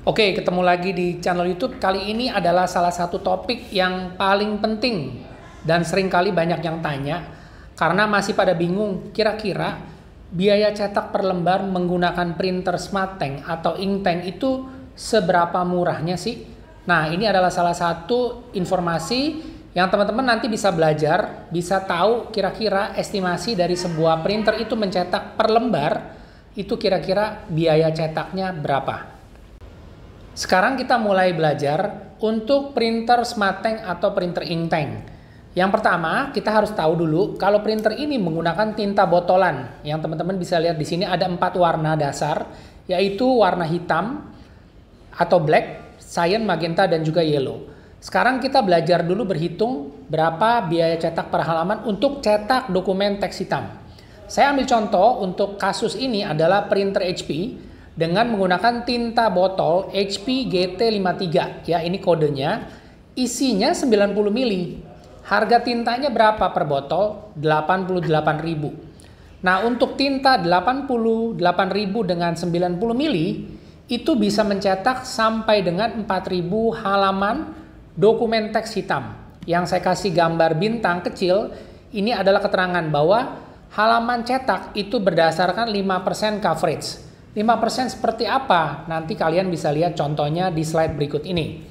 Oke, ketemu lagi di channel YouTube. Kali ini adalah salah satu topik yang paling penting dan sering kali banyak yang tanya karena masih pada bingung kira-kira biaya cetak per lembar menggunakan printer SmartTank atau Inktank itu seberapa murahnya sih? Nah, ini adalah salah satu informasi yang teman-teman nanti bisa belajar, bisa tahu kira-kira estimasi dari sebuah printer itu mencetak per lembar itu kira-kira biaya cetaknya berapa. Sekarang kita mulai belajar untuk printer SmartTank atau printer Inktank. Yang pertama, kita harus tahu dulu kalau printer ini menggunakan tinta botolan. Yang teman-teman bisa lihat di sini ada 4 warna dasar, yaitu warna hitam atau black, cyan, magenta, dan juga yellow. Sekarang kita belajar dulu berhitung berapa biaya cetak per halaman untuk cetak dokumen teks hitam. Saya ambil contoh untuk kasus ini adalah printer HP dengan menggunakan tinta botol HP GT53, ya ini kodenya, isinya 90 mili. Harga tintanya berapa per botol? 88.000. Nah, untuk tinta 88.000 dengan 90 mili itu bisa mencetak sampai dengan 4.000 halaman dokumen teks hitam. Yang saya kasih gambar bintang kecil, ini adalah keterangan bahwa halaman cetak itu berdasarkan 5% coverage. 5% seperti apa? Nanti kalian bisa lihat contohnya di slide berikut ini.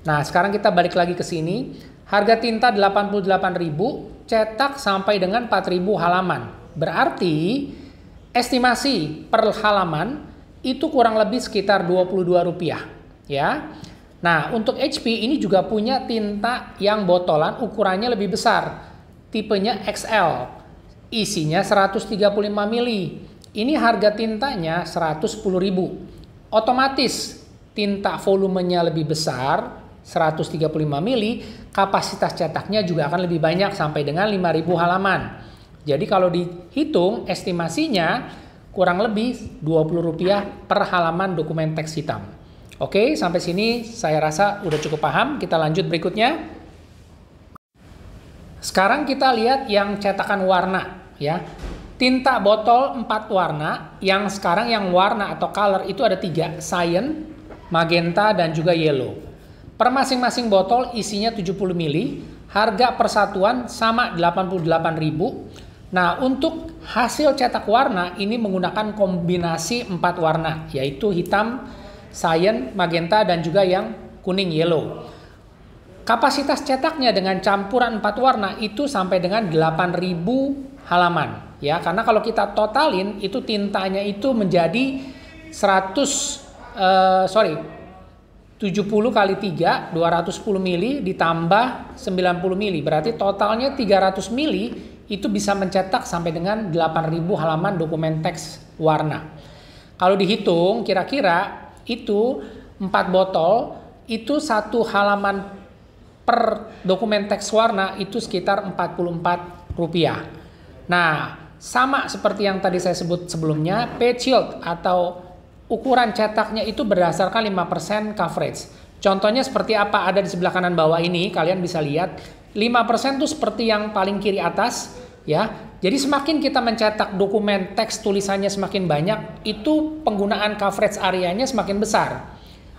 Nah, sekarang kita balik lagi ke sini. Harga tinta 88.000, cetak sampai dengan 4.000 halaman. Berarti estimasi per halaman itu kurang lebih sekitar Rp22, ya. Nah, untuk HP ini juga punya tinta yang botolan ukurannya lebih besar. Tipenya XL. Isinya 135 mili. Ini harga tintanya 110.000. Otomatis tinta volumenya lebih besar, 135 mili, kapasitas cetaknya juga akan lebih banyak sampai dengan 5.000 halaman. Jadi kalau dihitung estimasinya kurang lebih Rp20 per halaman dokumen teks hitam. Oke, sampai sini saya rasa udah cukup paham. Kita lanjut berikutnya. Sekarang kita lihat yang cetakan warna, ya. Tinta botol 4 warna, yang sekarang yang warna atau color itu ada 3, cyan, magenta, dan juga yellow. Per masing-masing botol isinya 70 mili, harga persatuan sama 88.000. Nah, untuk hasil cetak warna ini menggunakan kombinasi 4 warna, yaitu hitam, cyan, magenta, dan juga yang kuning yellow. Kapasitas cetaknya dengan campuran 4 warna itu sampai dengan 8.000 halaman. Ya, karena kalau kita totalin itu tintanya itu menjadi 70 kali 3, 210 mili ditambah 90 mili. Berarti totalnya 300 mili itu bisa mencetak sampai dengan 8.000 halaman dokumen teks warna. Kalau dihitung kira-kira itu 4 botol itu 1 halaman per dokumen teks warna itu sekitar Rp44. Nah, sama seperti yang tadi saya sebut sebelumnya, page yield atau ukuran cetaknya itu berdasarkan 5% coverage. Contohnya seperti apa ada di sebelah kanan bawah ini, kalian bisa lihat 5% itu seperti yang paling kiri atas, ya. Jadi semakin kita mencetak dokumen teks tulisannya semakin banyak, itu penggunaan coverage areanya semakin besar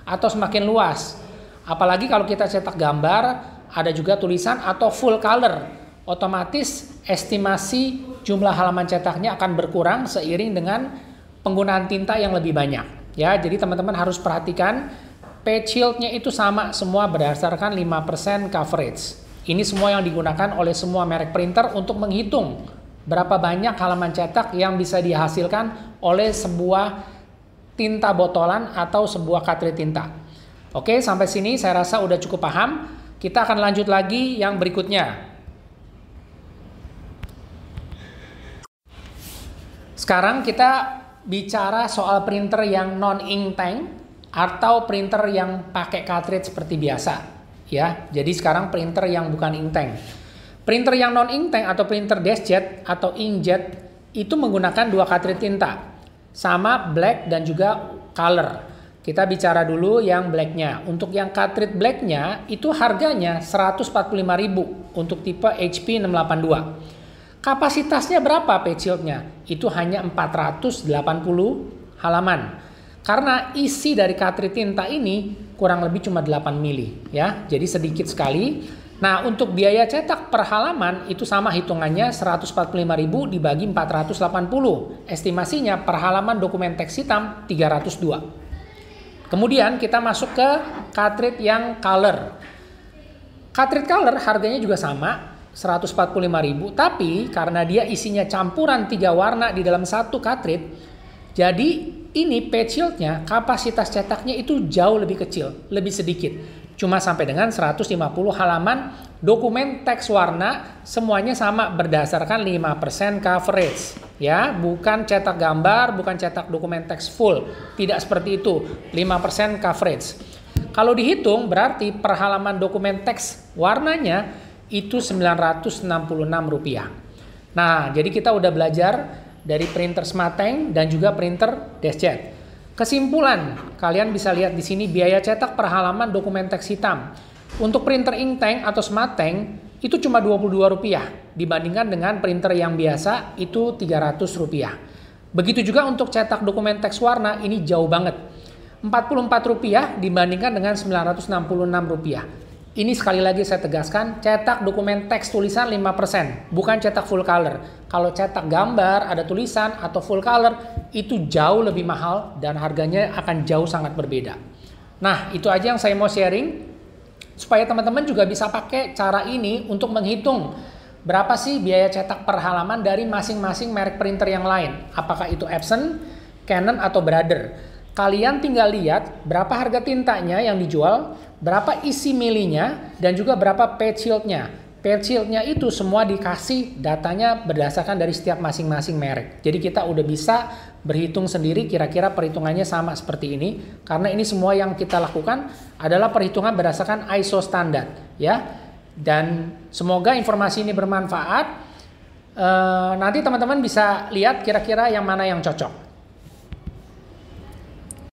atau semakin luas. Apalagi kalau kita cetak gambar, ada juga tulisan atau full color, otomatis estimasi jumlah halaman cetaknya akan berkurang seiring dengan penggunaan tinta yang lebih banyak. Ya, jadi teman-teman harus perhatikan page yield-nya itu sama semua berdasarkan 5% coverage. Ini semua yang digunakan oleh semua merek printer untuk menghitung berapa banyak halaman cetak yang bisa dihasilkan oleh sebuah tinta botolan atau sebuah cartridge tinta. Oke, sampai sini saya rasa udah cukup paham. Kita akan lanjut lagi yang berikutnya. Sekarang kita bicara soal printer yang non-Inktank atau printer yang pakai cartridge seperti biasa, ya. Jadi sekarang printer yang bukan Inktank. Printer yang non-Inktank atau printer DeskJet atau inkjet itu menggunakan 2 cartridge tinta, sama black dan juga color. Kita bicara dulu yang blacknya. Untuk yang cartridge blacknya itu harganya 145.000 untuk tipe HP 682. Kapasitasnya berapa page yield-nya? Itu hanya 480 halaman. Karena isi dari cartridge tinta ini kurang lebih cuma 8 mili ya. Jadi sedikit sekali. Nah, untuk biaya cetak per halaman itu sama hitungannya 145.000 dibagi 480. Estimasinya per halaman dokumen teks hitam 302. Kemudian kita masuk ke cartridge yang color. Cartridge color harganya juga sama 145.000, tapi karena dia isinya campuran 3 warna di dalam satu cartridge, jadi ini page shieldnya kapasitas cetaknya itu jauh lebih kecil, lebih sedikit. Cuma sampai dengan 150 halaman dokumen teks warna, semuanya sama berdasarkan 5% coverage. Ya, bukan cetak gambar, bukan cetak dokumen teks full. Tidak seperti itu, 5% coverage. Kalau dihitung berarti per halaman dokumen teks warnanya itu Rp966. Nah, jadi kita udah belajar dari printer SmartTank dan juga printer DeskJet. Kesimpulan, kalian bisa lihat di sini biaya cetak per halaman dokumen teks hitam. Untuk printer inktank atau SmartTank itu cuma Rp22 dibandingkan dengan printer yang biasa itu Rp300. Begitu juga untuk cetak dokumen teks warna ini jauh banget. Rp44 dibandingkan dengan Rp966. Ini sekali lagi saya tegaskan, cetak dokumen teks tulisan 5%, bukan cetak full color. Kalau cetak gambar, ada tulisan atau full color, itu jauh lebih mahal dan harganya akan jauh sangat berbeda. Nah, itu aja yang saya mau sharing, supaya teman-teman juga bisa pakai cara ini untuk menghitung berapa sih biaya cetak per halaman dari masing-masing merek printer yang lain. Apakah itu Epson, Canon, atau Brother. Kalian tinggal lihat berapa harga tintanya yang dijual, berapa isi milinya, dan juga berapa page shieldnya. Page shieldnya itu semua dikasih datanya berdasarkan dari setiap masing-masing merek. Jadi kita udah bisa berhitung sendiri kira-kira perhitungannya sama seperti ini. Karena ini semua yang kita lakukan adalah perhitungan berdasarkan ISO standar. Ya. Dan semoga informasi ini bermanfaat. Nanti teman-teman bisa lihat kira-kira yang mana yang cocok.